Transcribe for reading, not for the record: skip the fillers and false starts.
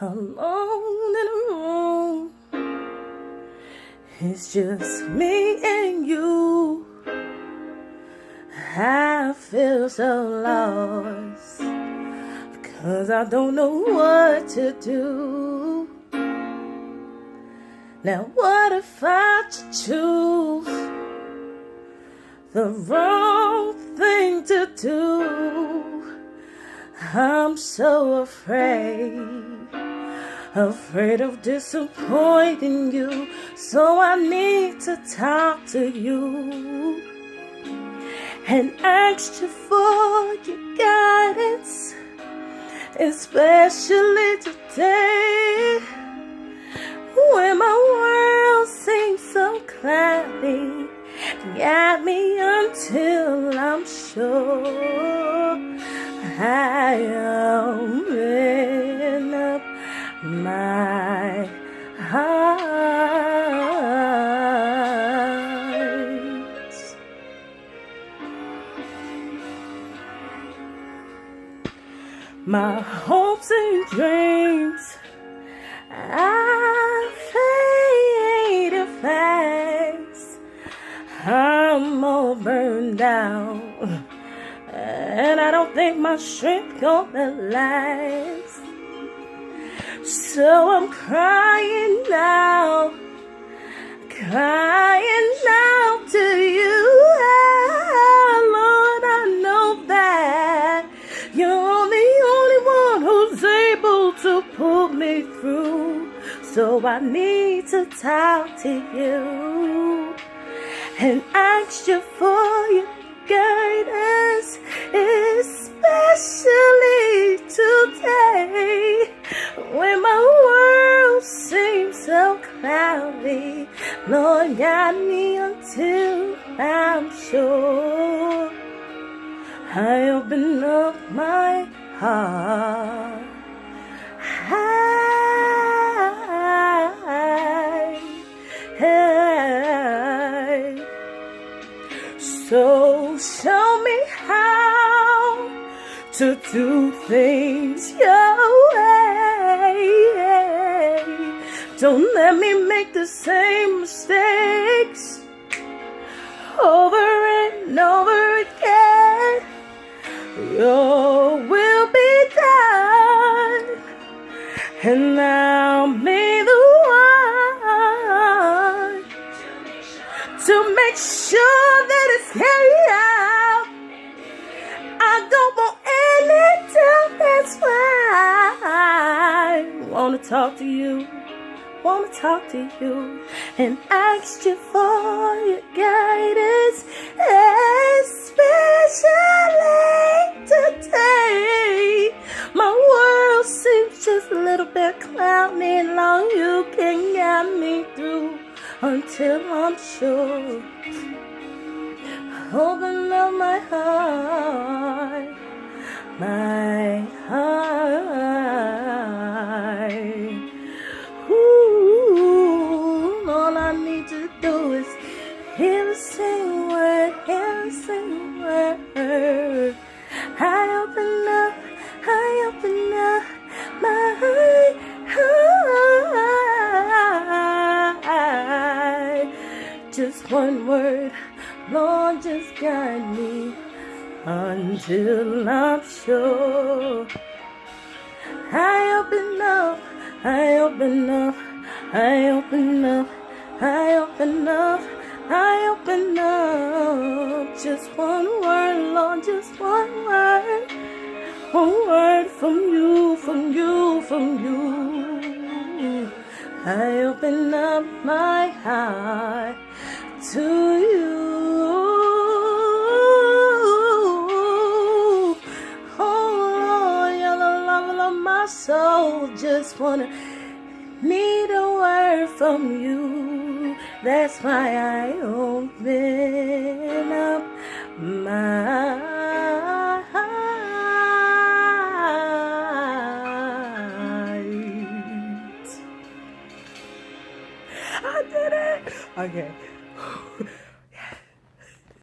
alone in a room. It's just me and you. I feel so lost, 'cause I don't know what to do. Now what if I choose the wrong thing to do? I'm so afraid of disappointing you. So I need to talk to you and ask you for your guidance, especially today when my world seems so cloudy. Guide me until I'm sure I open up my heart. My hopes and dreams I fade fast. I'm all burned out, and I don't think my strength gonna last. So I'm crying out to you. Lord, I know that you're the only one who's able to pull me through. So I need to talk to you and ask you for your guidance, especially today when my world seems so cloudy. Lord, guide me until I'm sure I open up my heart. So show me how to do things your way. Don't let me make the same mistakes over and over again. Your will be done, and I'll be the one to make sure that it's carried out. I don't want any doubt, that's why I wanna talk to you and ask you for your guidance, especially today. My world seems just a little bit cloudy. Long you can guide me through until I'm sure. Open up my heart, my heart. Ooh, all I need to do is hear the same word, I open up my heart. Just one word, Lord, just guide me until I'm sure. I open up. Just one word, Lord, just one word. One word from you. I open up my heart to you. Oh Lord, you're the love of my soul. Just need a word from you. That's why I open up my heart. I did it. Okay.